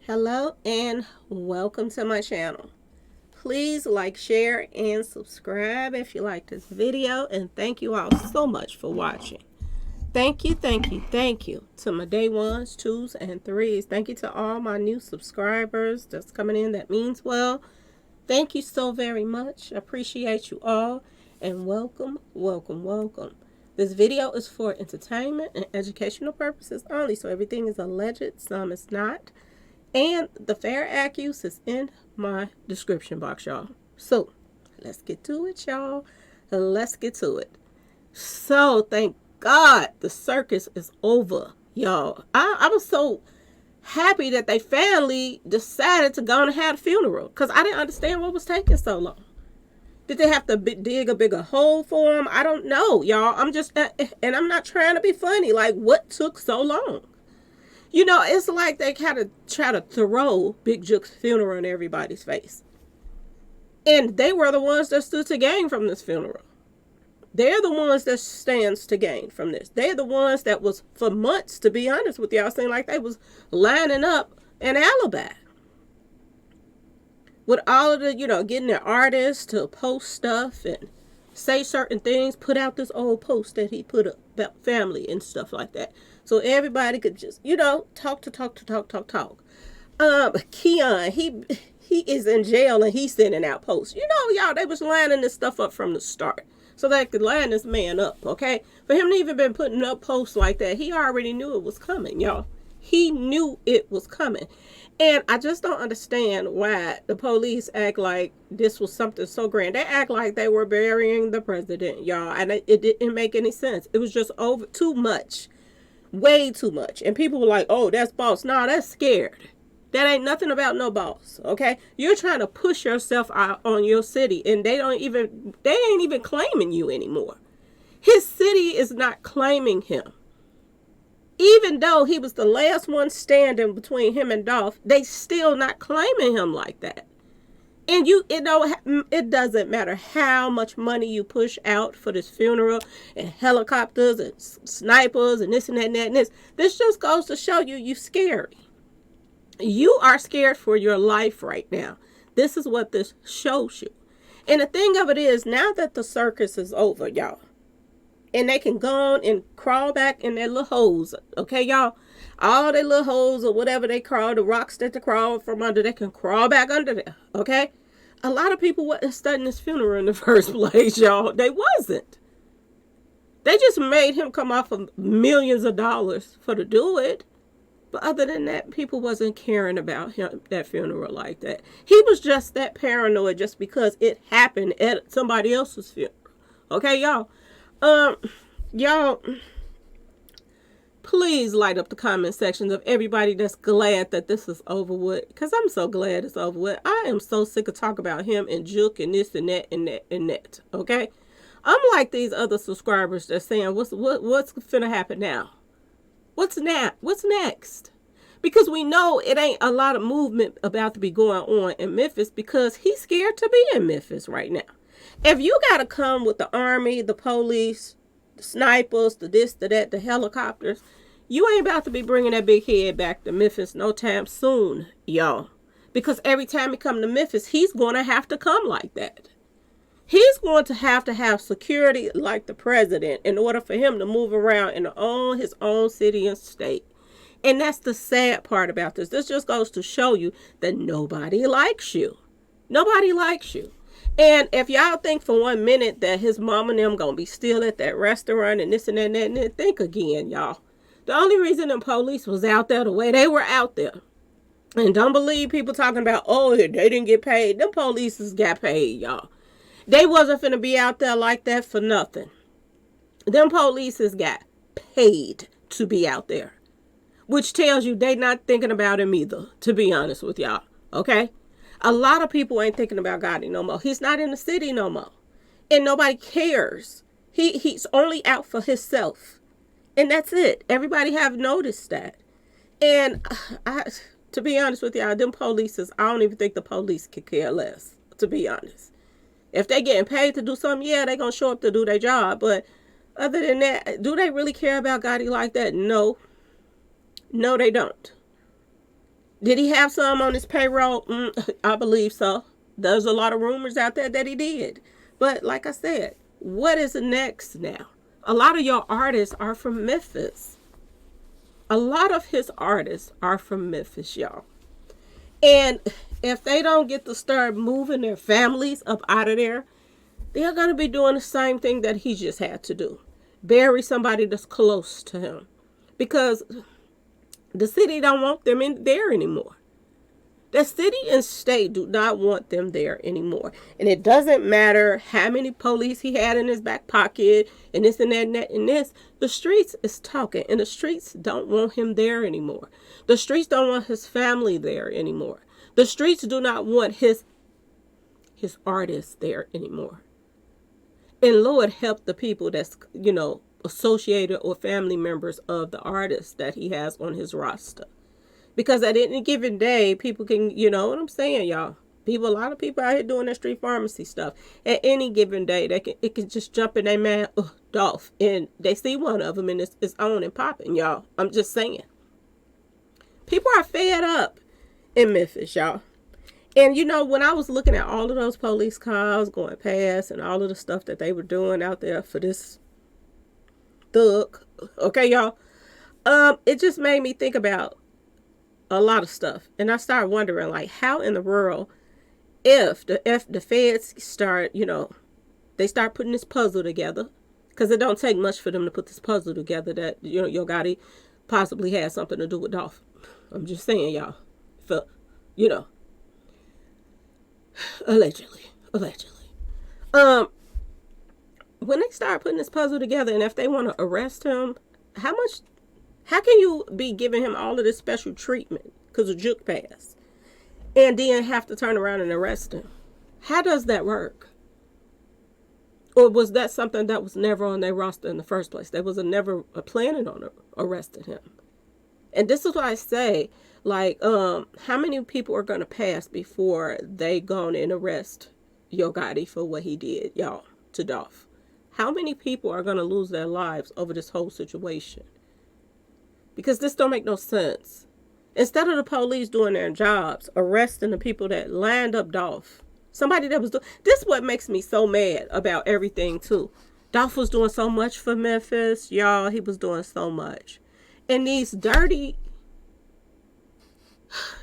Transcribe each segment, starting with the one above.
Hello and welcome to my channel. Please like, share, and subscribe if you like this video. And thank you all so much for watching. Thank you, thank you, thank you to my day ones, twos, and threes. Thank you to all my new subscribers that's coming in. That means well. Thank you so very much. I appreciate you all. And welcome, welcome, welcome. This video is for entertainment and educational purposes only. So everything is alleged, some is not. And the fair accuse is in my description box, y'all. So, let's get to it, y'all. Let's get to it. So, thank God the circus is over, y'all. I was so happy that they finally decided to go and have a funeral. Because I didn't understand what was taking so long. Did they have to dig a bigger hole for him? I don't know, y'all. And I'm not trying to be funny. Like, what took so long? You know, it's like they kind of try to throw Big Juke's funeral in everybody's face. And they were the ones that stood to gain from this funeral. They're the ones that stands to gain from this. They're the ones that was, for months, to be honest with y'all, seemed like they was lining up an alibi. With all of the, getting their artists to post stuff and say certain things, put out this old post that he put up about family and stuff like that. So everybody could just, talk. Keon, he is in jail and he's sending out posts. Y'all, they was lining this stuff up from the start. So they could line this man up, okay? For him to even been putting up posts like that, he already knew it was coming, y'all. He knew it was coming. And I just don't understand why the police act like this was something so grand. They act like they were burying the president, y'all. And it didn't make any sense. It was just over too much. Way too much. And people were like, oh, that's boss. No, that's scared. That ain't nothing about no boss, okay? You're trying to push yourself out on your city. And they ain't even claiming you anymore. His city is not claiming him. Even though he was the last one standing between him and Dolph, they still not claiming him like that. And it doesn't matter how much money you push out for this funeral and helicopters and snipers and this and that and that and this. This just goes to show you scary. You are scared for your life right now. This is what this shows you. And the thing of it is, now that the circus is over, y'all, and they can go on and crawl back in their little holes. Okay, y'all? All their little holes or whatever they crawl, the rocks that they crawl from under, they can crawl back under there. Okay? A lot of people wasn't studying this funeral in the first place, y'all. They wasn't. They just made him come off of millions of dollars for to do it. But other than that, people wasn't caring about him, that funeral like that. He was just that paranoid just because it happened at somebody else's funeral. Okay, y'all? Y'all, please light up the comment sections of everybody that's glad that this is over with. Because I'm so glad it's over with. I am so sick of talking about him and Juke and this and that and that and that. Okay? I'm like these other subscribers that's saying, what's finna happen now? What's next? Because we know it ain't a lot of movement about to be going on in Memphis because he's scared to be in Memphis right now. If you got to come with the army, the police, the snipers, the this, the that, the helicopters, you ain't about to be bringing that big head back to Memphis no time soon, y'all. Because every time he come to Memphis, he's going to have to come like that. He's going to have security like the president in order for him to move around in his own city and state. And that's the sad part about this. This just goes to show you that nobody likes you. Nobody likes you. And if y'all think for 1 minute that his mom and them gonna be still at that restaurant and this and that and that, and that, think again, y'all. The only reason the police was out there the way they were out there, and don't believe people talking about, oh, they didn't get paid. Them police got paid, y'all. They wasn't finna be out there like that for nothing. Them police got paid to be out there, which tells you they not thinking about him either, to be honest with y'all, okay? A lot of people ain't thinking about Gotti no more. He's not in the city no more. And nobody cares. He's only out for himself. And that's it. Everybody have noticed that. And to be honest with y'all, them polices, I don't even think the police could care less, to be honest. If they getting paid to do something, yeah, they going to show up to do their job. But other than that, do they really care about Gotti like that? No. No, they don't. Did he have some on his payroll? I believe so. There's a lot of rumors out there that he did. But like I said, what is next now? A lot of your artists are from Memphis. A lot of his artists are from Memphis, y'all. And if they don't get to start moving their families up out of there, they're going to be doing the same thing that he just had to do. Bury somebody that's close to him. Because the city don't want them in there anymore. The city and state do not want them there anymore. And it doesn't matter how many police he had in his back pocket and this and that and that and this. The streets is talking, and the streets don't want him there anymore. The streets don't want his family there anymore. The streets do not want his artists there anymore. And Lord help the people that's, associated or family members of the artists that he has on his roster. Because at any given day, people can, you know what I'm saying, y'all? A lot of people out here doing that street pharmacy stuff. At any given day, it can just jump in their man, Dolph, and they see one of them and it's on and popping, y'all. I'm just saying. People are fed up in Memphis, y'all. And when I was looking at all of those police cars going past and all of the stuff that they were doing out there for this thug, okay, y'all, it just made me think about a lot of stuff. And I started wondering, like, how in the world, if the feds start, they start putting this puzzle together, because it don't take much for them to put this puzzle together that, Yo Gotti possibly has something to do with Dolph. I'm just saying, y'all. For, allegedly. When they start putting this puzzle together, and if they want to arrest him, how can you be giving him all of this special treatment because of juke pass and then have to turn around and arrest him? How does that work? Or was that something that was never on their roster in the first place? They was never planning on arresting him. And this is why I say, like, how many people are going to pass before they go and arrest Yo Gotti for what he did, y'all, to Dolph? How many people are going to lose their lives over this whole situation? Because this don't make no sense. Instead of the police doing their jobs, arresting the people that lined up Dolph, somebody that was doing, this is what makes me so mad about everything too. Dolph was doing so much for Memphis, y'all. He was doing so much. And these dirty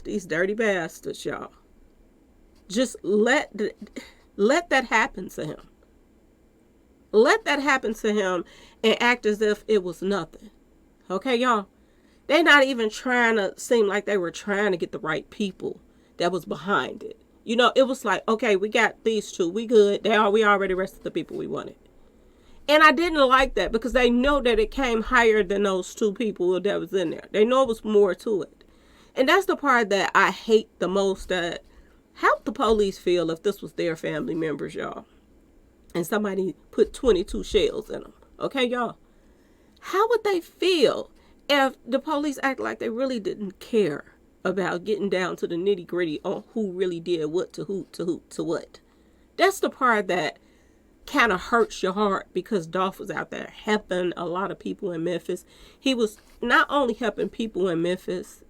bastards, y'all, just let that happen to him. Let that happen to him and act as if it was nothing. Okay, y'all? They're not even trying to seem like they were trying to get the right people that was behind it. It was like, okay, we got these two. We good. We already arrested the people we wanted. And I didn't like that because they know that it came higher than those two people that was in there. They know it was more to it. And that's the part that I hate the most. That how would the police feel if this was their family members, y'all? And somebody put 22 shells in them. Okay, y'all? How would they feel if the police act like they really didn't care about getting down to the nitty gritty on who really did what to who to what? That's the part that kind of hurts your heart, because Dolph was out there helping a lot of people in Memphis. He was not only helping people in Memphis,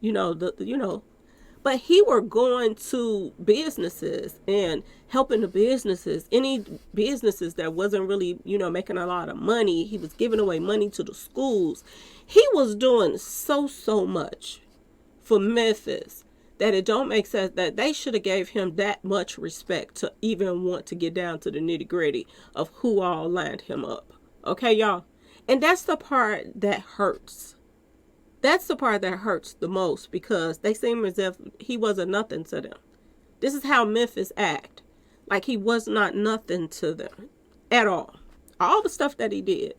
but he were going to businesses and helping the businesses, any businesses that wasn't really, making a lot of money. He was giving away money to the schools. He was doing so much for Memphis that it don't make sense that they should have gave him that much respect to even want to get down to the nitty gritty of who all lined him up. Okay, y'all? And that's the part that hurts. That's the part that hurts the most, because they seem as if he wasn't nothing to them. This is how Memphis act. Like he was not nothing to them at all. All the stuff that he did.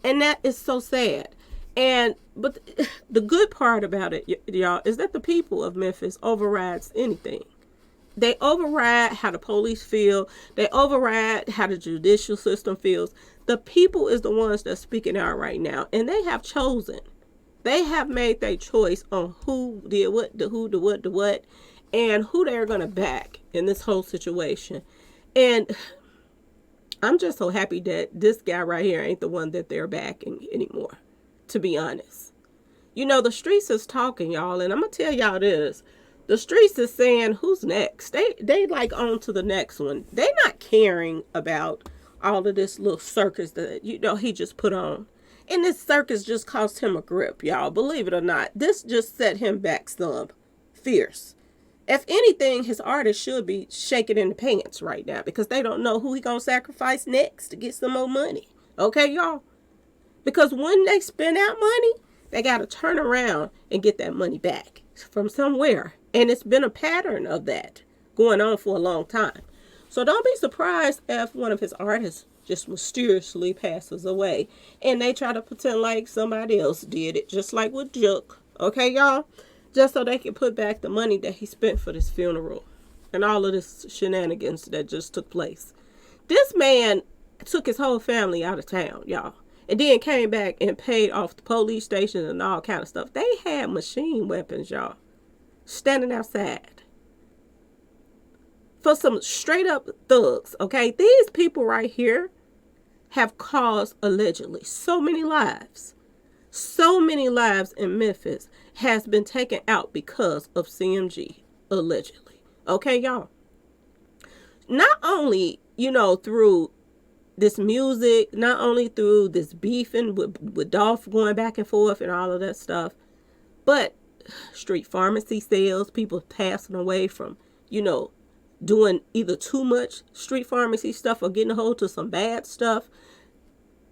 And that is so sad. But the good part about it, y'all, is that the people of Memphis overrides anything. They override how the police feel. They override how the judicial system feels. The people is the ones that's speaking out right now. And they have chosen. They have made their choice on who did what, the who, the what, and who they're going to back in this whole situation. And I'm just so happy that this guy right here ain't the one that they're backing anymore, to be honest. The streets is talking, y'all, and I'm going to tell y'all this. The streets is saying, who's next? They like on to the next one. They not caring about all of this little circus that he just put on. And this circus just cost him a grip, y'all. Believe it or not. This just set him back some fierce. If anything, his artist should be shaking in the pants right now because they don't know who he gonna sacrifice next to get some more money. Okay, y'all? Because when they spend out money, they gotta turn around and get that money back from somewhere. And it's been a pattern of that going on for a long time. So don't be surprised if one of his artists just mysteriously passes away and they try to pretend like somebody else did it, just like with Jook. Okay, y'all? Just so they can put back the money that he spent for this funeral and all of this shenanigans that just took place. This man took his whole family out of town, y'all, and then came back and paid off the police station and all kind of stuff. They had machine weapons, y'all, standing outside for some straight up thugs. Okay, these people right here have caused allegedly so many lives. So many lives in Memphis has been taken out because of CMG, allegedly. Okay, y'all. Not only, through this music, not only through this beefing with Dolph going back and forth and all of that stuff, but street pharmacy sales, people passing away from, doing either too much street pharmacy stuff or getting a hold to some bad stuff.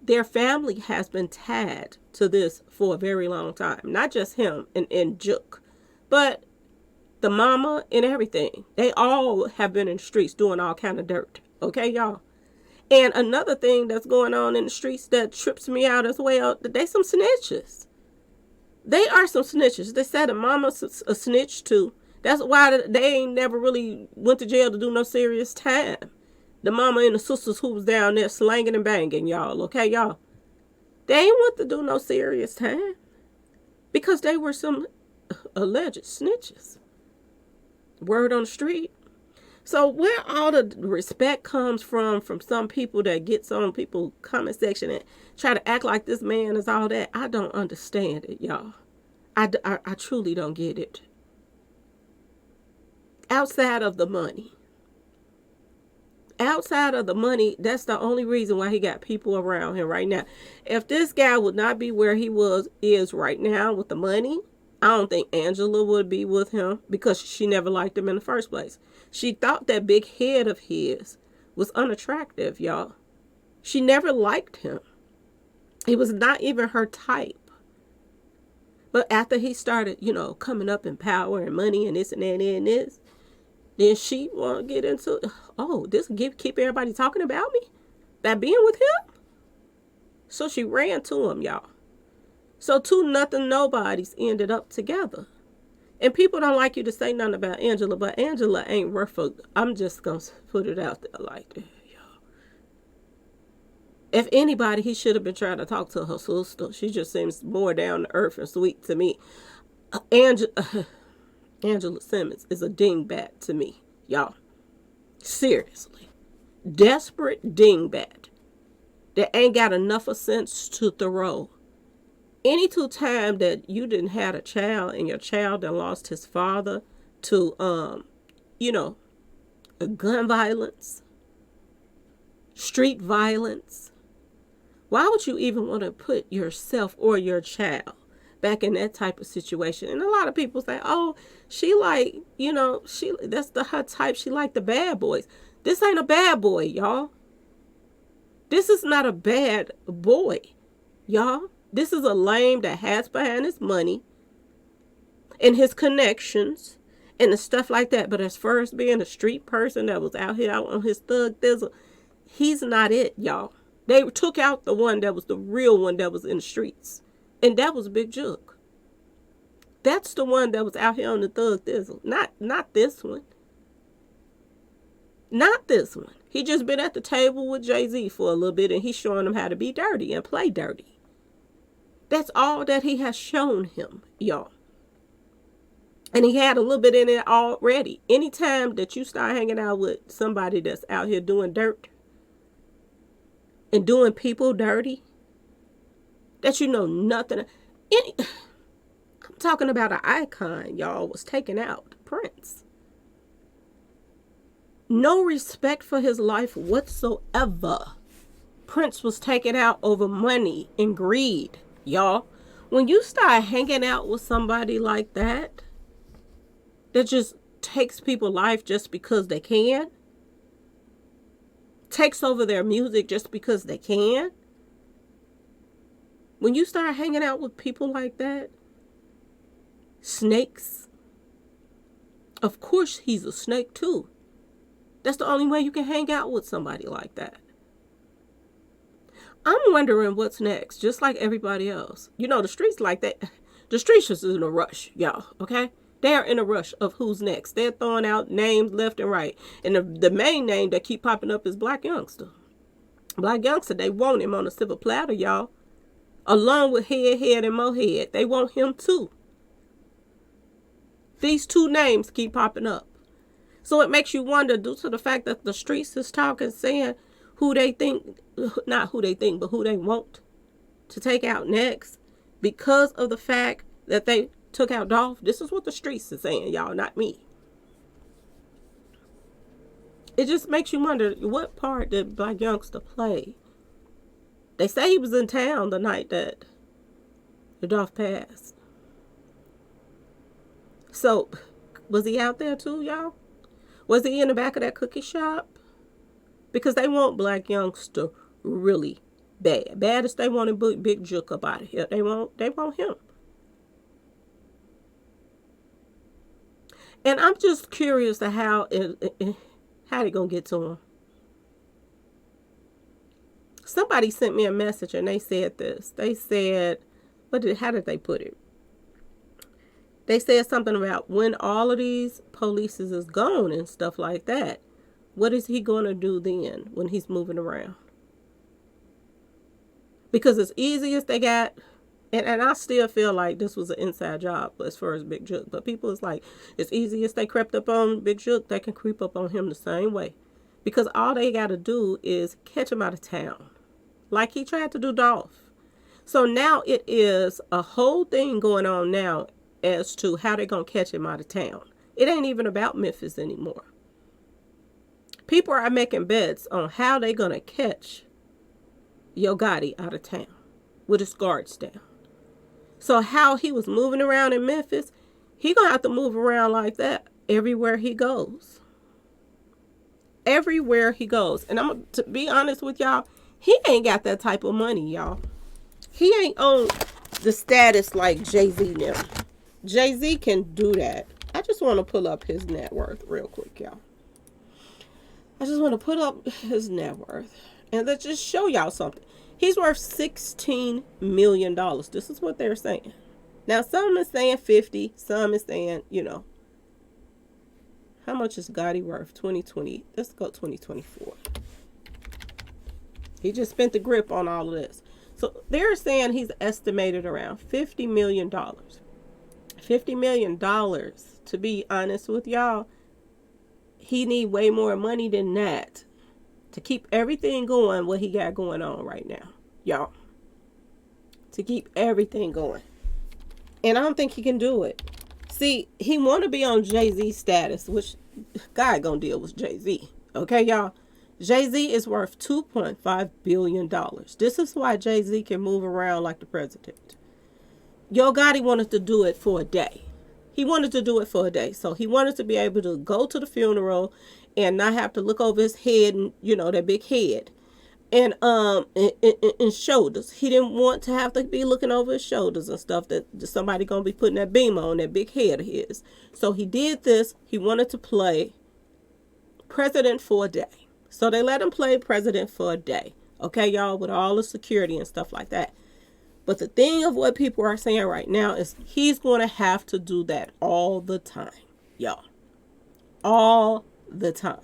Their family has been tied to this for a very long time. Not just him and Jook, but the mama and everything. They all have been in the streets doing all kind of dirt. Okay, y'all? And another thing that's going on in the streets that trips me out as well, they some snitches. They are some snitches. They said the mama's a snitch too. That's why they ain't never really went to jail to do no serious time. The mama and the sisters who was down there slanging and banging, y'all. Okay, y'all? They ain't want to do no serious time because they were some alleged snitches. Word on the street. So where all the respect comes from some people that gets on people's comment section and try to act like this man is all that, I don't understand it, y'all. I truly don't get it. Outside of the money, that's the only reason why he got people around him right now. If this guy would not be where he is right now with the money, I don't think Angela would be with him because she never liked him in the first place. She thought that big head of his was unattractive, y'all. She never liked him. He was not even her type. But after he started, coming up in power and money and this and that and this, then she want to get into, this keep everybody talking about me? That being with him? So she ran to him, y'all. So two nothing nobodies ended up together. And people don't like you to say nothing about Angela, but Angela ain't worth I'm just going to put it out there like that, y'all. If anybody, he should have been trying to talk to her sister. She just seems more down to earth and sweet to me. Angela Simmons is a dingbat to me, y'all. Seriously. Desperate dingbat that ain't got enough of sense to throw. Any time that you didn't have a child and your child done lost his father to, gun violence, street violence, why would you even want to put yourself or your child back in that type of situation? And a lot of people say, she like, that's her type. She like the bad boys. This ain't a bad boy, y'all. This is not a bad boy, y'all. This is a lame that has behind his money and his connections and the stuff like that. But as far as being a street person that was out here out on his thug thizzle, he's not it, y'all. They took out the one that was the real one that was in the streets. And that was Big Jook. That's the one that was out here on the thug thizzle. Not this one. Not this one. He just been at the table with Jay-Z for a little bit and he's showing him how to be dirty and play dirty. That's all that he has shown him, y'all. And he had a little bit in it already. Anytime that you start hanging out with somebody that's out here doing dirt and doing people dirty, that you know nothing. talking about an icon, y'all, was taken out. Prince. No respect for his life whatsoever. Prince was taken out over money and greed, y'all. When you start hanging out with somebody like that just takes people's life just because they can, takes over their music just because they can, when you start hanging out with people like that, snakes, of course he's a snake too. That's the only way you can hang out with somebody like that. I'm wondering what's next, just like everybody else. You know, the streets like that. The streets is in a rush, y'all, okay? They're in a rush of who's next. They're throwing out names left and right. And the main name that keep popping up is Black Youngster. Black Youngster, they want him on a silver platter, y'all. Along with Head, and Mohead. They want him too. These two names keep popping up. So it makes you wonder, due to the fact that the streets is talking, saying who they think, not who they think, but who they want to take out next, because of the fact that they took out Dolph. This is what the streets is saying, y'all, not me. It just makes you wonder, what part did Black Youngster play? They say he was in town the night that the Dolph passed. So, was he out there too, y'all? Was he in the back of that cookie shop? Because they want Black Youngster really bad. Bad as they wanted Big Jook up out of here. They want him. And I'm just curious to how they gonna get to him. Somebody sent me a message and they said this. They said, how did they put it? They said something about when all of these polices is gone and stuff like that, what is he going to do then when he's moving around? Because as easy as they got, and I still feel like this was an inside job as far as Big Jook, but people is like, as easy as they crept up on Big Jook, they can creep up on him the same way. Because all they got to do is catch him out of town. Like he tried to do Dolph. So now it is a whole thing going on now as to how they're going to catch him out of town. It ain't even about Memphis anymore. People are making bets on how they're going to catch Yo Gotti out of town with his guards down. So how he was moving around in Memphis, he going to have to move around like that everywhere he goes. Everywhere he goes. And I'm to be honest with y'all, he ain't got that type of money, y'all. He ain't on the status like Jay-Z now. Jay-Z can do that. I just want to pull up his net worth real quick, y'all. I just want to put up his net worth. And let's just show y'all something. He's worth $16 million. This is what they're saying. Now, some is saying 50. Some is saying, how much is Gotti worth? 2020. Let's go 2024. He just spent the grip on all of this. So they're saying he's estimated around $50 million. $50 million, to be honest with y'all, he need way more money than that to keep everything going what he got going on right now, y'all. To keep everything going. And I don't think he can do it. See, he want to be on Jay-Z status, which God gonna deal with Jay-Z. Okay, y'all? Jay-Z is worth $2.5 billion. This is why Jay-Z can move around like the president. Yo Gotti wanted to do it for a day. He wanted to do it for a day. So he wanted to be able to go to the funeral and not have to look over his head and, that big head. And shoulders. He didn't want to have to be looking over his shoulders and stuff that somebody going to be putting that beam on that big head of his. So he did this. He wanted to play president for a day. So they let him play president for a day. Okay, y'all, with all the security and stuff like that. But the thing of what people are saying right now is he's going to have to do that all the time, y'all. All the time.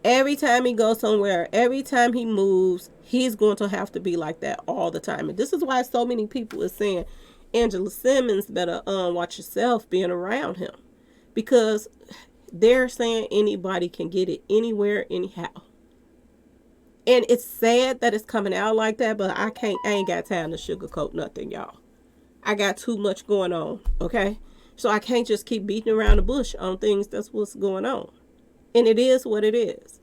Every time he goes somewhere, every time he moves, he's going to have to be like that all the time. And this is why so many people are saying, Angela Simmons better watch yourself being around him. Because they're saying anybody can get it anywhere, anyhow. And it's sad that it's coming out like that, but I ain't got time to sugarcoat nothing, y'all. I got too much going on, okay? So I can't just keep beating around the bush on things. That's what's going on. And it is what it is.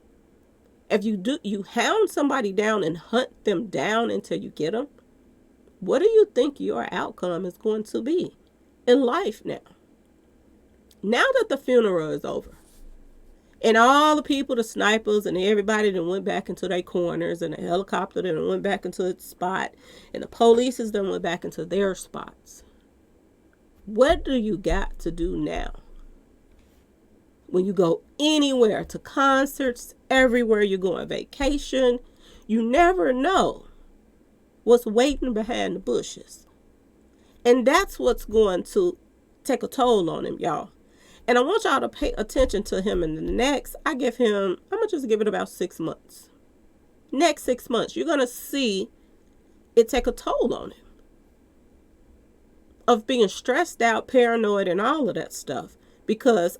If you hound somebody down and hunt them down until you get them, what do you think your outcome is going to be in life now? Now that the funeral is over, and all the people, the snipers and everybody that went back into their corners, and the helicopter that went back into its spot, and the police that went back into their spots, what do you got to do now? When you go anywhere, to concerts, everywhere you go on vacation, you never know what's waiting behind the bushes. And that's what's going to take a toll on him, y'all. And I want y'all to pay attention to him in the next, I'm going to just give it about 6 months. Next 6 months, you're going to see it take a toll on him. Of being stressed out, paranoid, and all of that stuff. Because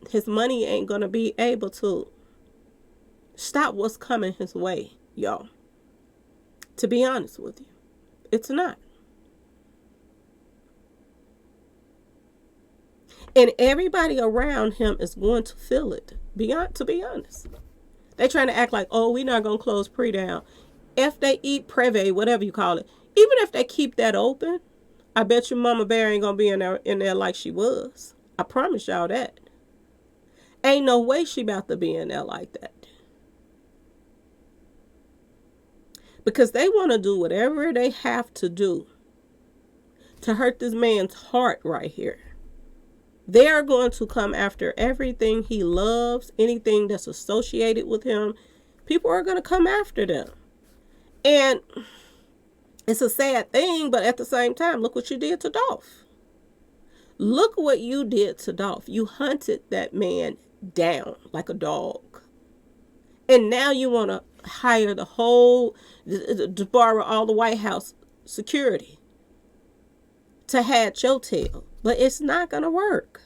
his money ain't going to be able to stop what's coming his way, y'all. To be honest with you, it's not. And everybody around him is going to feel it, to be honest. They trying to act like, oh, we're not going to close pre-down. If they eat preve, whatever you call it, even if they keep that open, I bet you Mama Bear ain't going to be in there like she was. I promise y'all that. Ain't no way she about to be in there like that. Because they want to do whatever they have to do to hurt this man's heart right here. They are going to come after everything he loves, anything that's associated with him. People are going to come after them. And it's a sad thing, but at the same time, look what you did to Dolph. Look what you did to Dolph. You hunted that man down like a dog. And now you want to hire the whole, to borrow all the White House security to hatch your tail. But it's not going to work.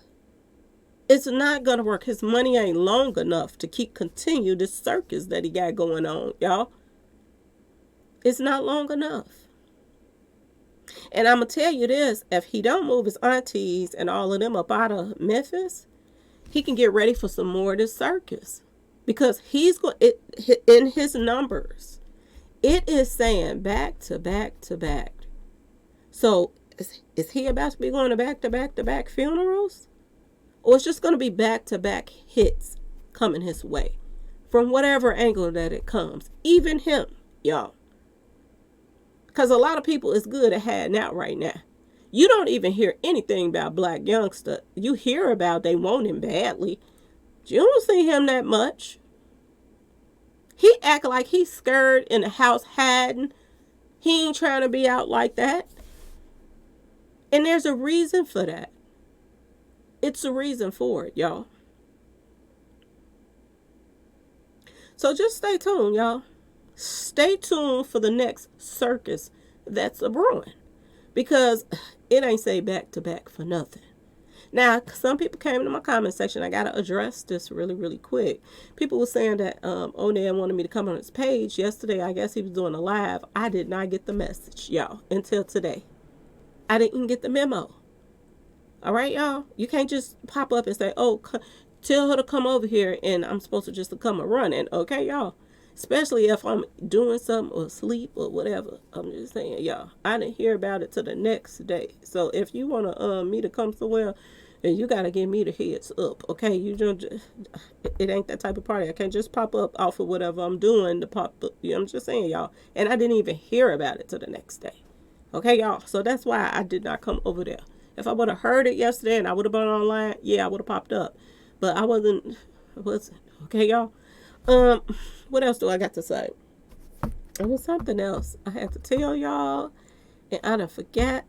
It's not going to work. His money ain't long enough to continue this circus that he got going on, y'all. It's not long enough. And I'm going to tell you this, if he don't move his aunties and all of them up out of Memphis, he can get ready for some more of this circus. Because he's going, in his numbers, it is saying back to back to back. So is he about to be going to back funerals? Or it's just going to be back to back hits coming his way from whatever angle that it comes. Even him, y'all. Because a lot of people is good at hiding out right now. You don't even hear anything about Black Youngster. You hear about they want him badly. You don't see him that much. He act like he's scared in the house hiding. He ain't trying to be out like that. And there's a reason for that. It's a reason for it, y'all. So just stay tuned, y'all. Stay tuned for the next circus that's a brewing. Because it ain't say back to back for nothing. Now, some people came into my comment section. I got to address this really, really quick. People were saying that Onan wanted me to come on his page. Yesterday, I guess he was doing a live. I did not get the message, y'all, until today. I didn't get the memo. All right, y'all? You can't just pop up and say, oh, tell her to come over here and I'm supposed to just come and run. And okay, y'all? Especially if I'm doing something or asleep or whatever. I'm just saying, y'all, I didn't hear about it till the next day. So if you want to me to come somewhere, then you got to give me the heads up, okay? You don't it ain't that type of party. I can't just pop up off of whatever I'm doing to pop up. You know, I'm just saying, y'all. And I didn't even hear about it till the next day. Okay, y'all? So that's why I did not come over there. If I would have heard it yesterday and I would have been online, yeah, I would have popped up. But I wasn't. Okay, y'all? What else do I got to say? It was something else I had to tell y'all, and I done forget.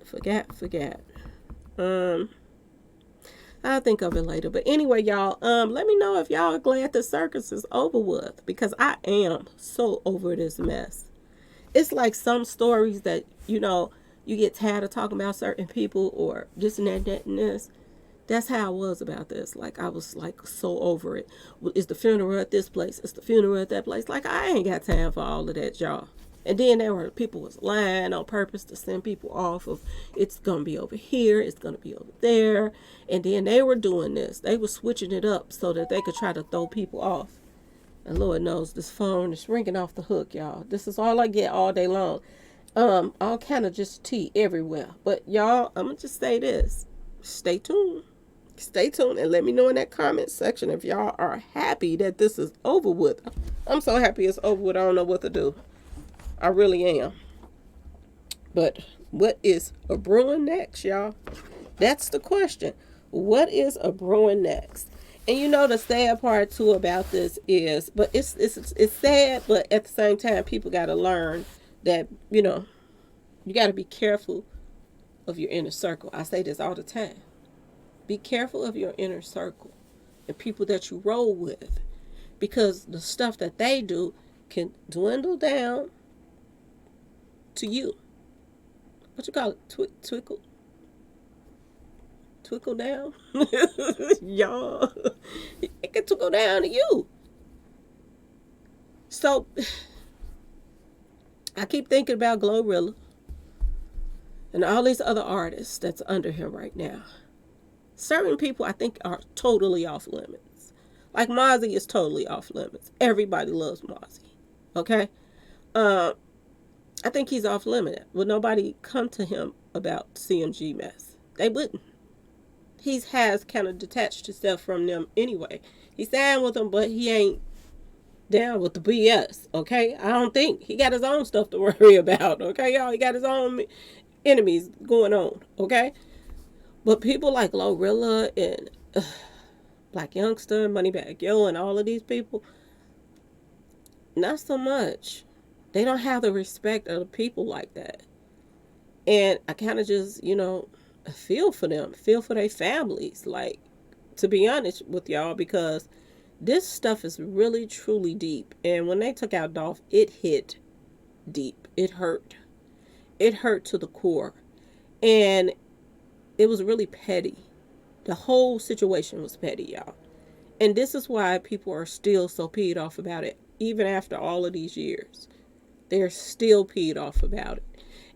I'll think of it later. But anyway, y'all, let me know if y'all are glad the circus is over with, because I am so over this mess. It's like some stories that, you know, you get tired of talking about certain people or this and that and this. That's how I was about this. Like, I was, like, so over it. Is the funeral at this place? Is the funeral at that place? Like, I ain't got time for all of that, y'all. And then there were people was lying on purpose to send people off of, it's gonna be over here, it's gonna be over there. And then they were doing this. They were switching it up so that they could try to throw people off. And Lord knows this phone is ringing off the hook, y'all. This is all I get all day long. All kind of just tea everywhere. But y'all, I'm gonna just say this. Stay tuned. Stay tuned and let me know in that comment section if y'all are happy that this is over with. I'm so happy it's over with. I don't know what to do. I really am. But what is a brewing next, y'all? That's the question. What is a brewing next? And you know the sad part too about this is, but it's sad, but at the same time, people got to learn that, you know, you got to be careful of your inner circle. I say this all the time. Be careful of your inner circle and people that you roll with, because the stuff that they do can dwindle down to you. What you call it? Twinkle down? Y'all, it can twinkle down to you. So, I keep thinking about Glorilla and all these other artists that's under him right now. Certain people I think are totally off limits. Like Mozzie is totally off limits. Everybody loves Mozzie. Okay? I think he's off limit. Would nobody come to him about CMG mess? They wouldn't. He has kind of detached himself from them anyway. He signed with them, but he ain't down with the BS. Okay? I don't think. He got his own stuff to worry about. Okay, y'all? He got his own enemies going on. Okay? But people like Glorilla and Black Youngster, Moneybagg Yo, and all of these people, not so much. They don't have the respect of the people like that. And I kind of just, you know, feel for them, feel for their families. Like, to be honest with y'all, because this stuff is really, truly deep. And when they took out Dolph, it hit deep. It hurt. It hurt to the core. And it was really petty. The whole situation was petty, y'all. And this is why people are still so peed off about it, even after all of these years. They're still peed off about it.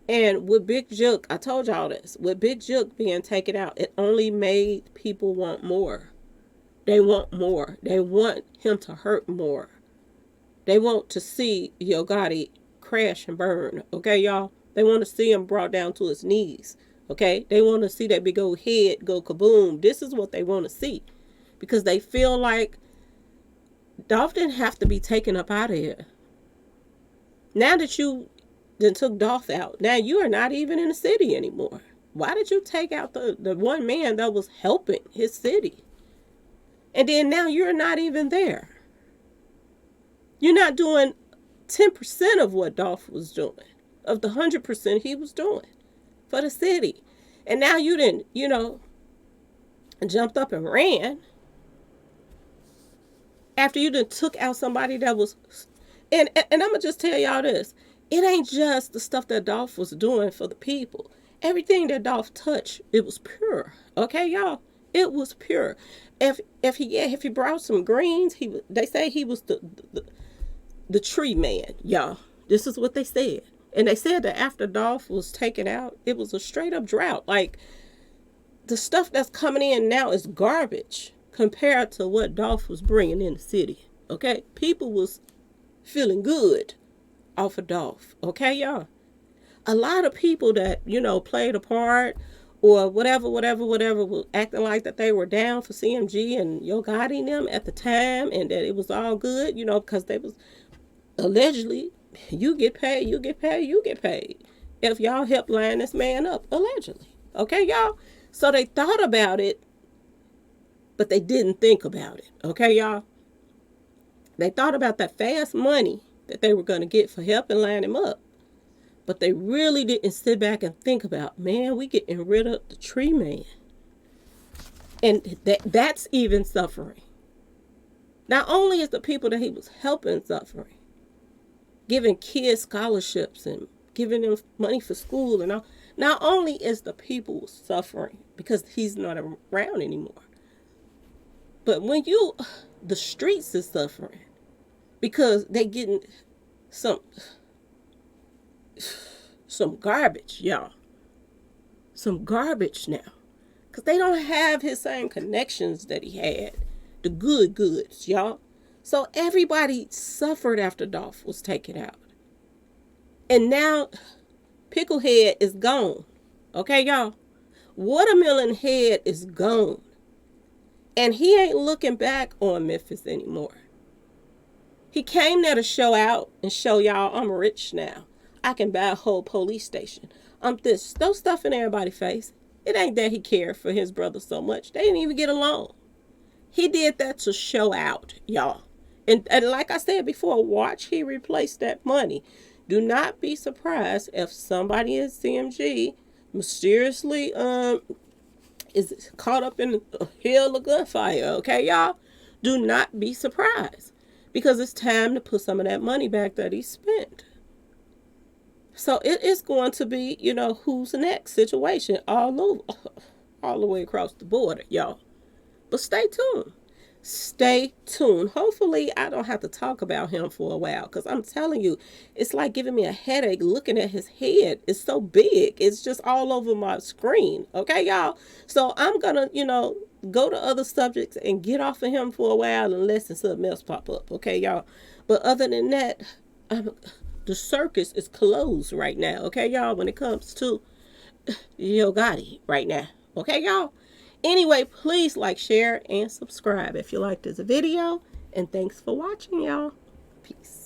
And with Big Jook, I told y'all this, with Big Jook being taken out, it only made people want more. They want more. They want him to hurt more. They want to see Yo Gotti crash and burn. Okay, y'all? They want to see him brought down to his knees. Okay? They want to see that big old head go kaboom. This is what they want to see. Because they feel like Dolph didn't have to be taken up out of here. Now that you then took Dolph out, now you are not even in the city anymore. Why did you take out the one man that was helping his city? And then now you're not even there. You're not doing 10% of what Dolph was doing, of the 100% he was doing for the city. And now you didn't, you know, jumped up and ran after you done took out somebody that was, and I'm going to just tell y'all this. It ain't just the stuff that Dolph was doing for the people. Everything that Dolph touched, it was pure. Okay, y'all? It was pure. If he brought some greens, they say he was the tree man, y'all. This is what they said. And they said that after Dolph was taken out, it was a straight up drought. Like, the stuff that's coming in now is garbage compared to what Dolph was bringing in the city. Okay? People was feeling good off of Dolph. Okay, y'all? A lot of people that, you know, played a part or whatever, were acting like that they were down for CMG and Yo Gotti and them at the time, and that it was all good, you know, because they was allegedly, you get paid. If y'all help line this man up, allegedly. Okay, y'all? So they thought about it, but they didn't think about it. Okay, y'all? They thought about that fast money that they were going to get for helping line him up. But they really didn't sit back and think about, man, we getting rid of the tree man. And that's even suffering. Not only is the people that he was helping suffering, giving kids scholarships and giving them money for school and all, not only is the people suffering because he's not around anymore, but when the streets is suffering because they getting some some garbage, y'all. Some garbage now. Because they don't have his same connections that he had. The goods, y'all. So everybody suffered after Dolph was taken out. And now Picklehead is gone. Okay, y'all? Watermelon Head is gone. And he ain't looking back on Memphis anymore. He came there to show out and show y'all I'm rich now. I can buy a whole police station. I'm this. Those stuff in everybody's face. It ain't that he cared for his brother so much. They didn't even get along. He did that to show out, y'all. And like I said before, watch he replace that money. Do not be surprised if somebody at CMG mysteriously is caught up in a hell of gunfire. Okay, y'all? Do not be surprised. Because it's time to put some of that money back that he spent. So it is going to be, who's next situation all over, all the way across the border, y'all. But stay tuned. Stay tuned. Hopefully I don't have to talk about him for a while, because I'm telling you, it's like giving me a headache looking at his head. It's so big. It's just all over my screen. Okay, y'all? So I'm going to, go to other subjects and get off of him for a while unless something else pop up. Okay, y'all? But other than that, the circus is closed right now. Okay, y'all? When it comes to Yo Gotti right now. Okay, y'all? Anyway, please like, share, and subscribe if you liked this video. And thanks for watching, y'all. Peace.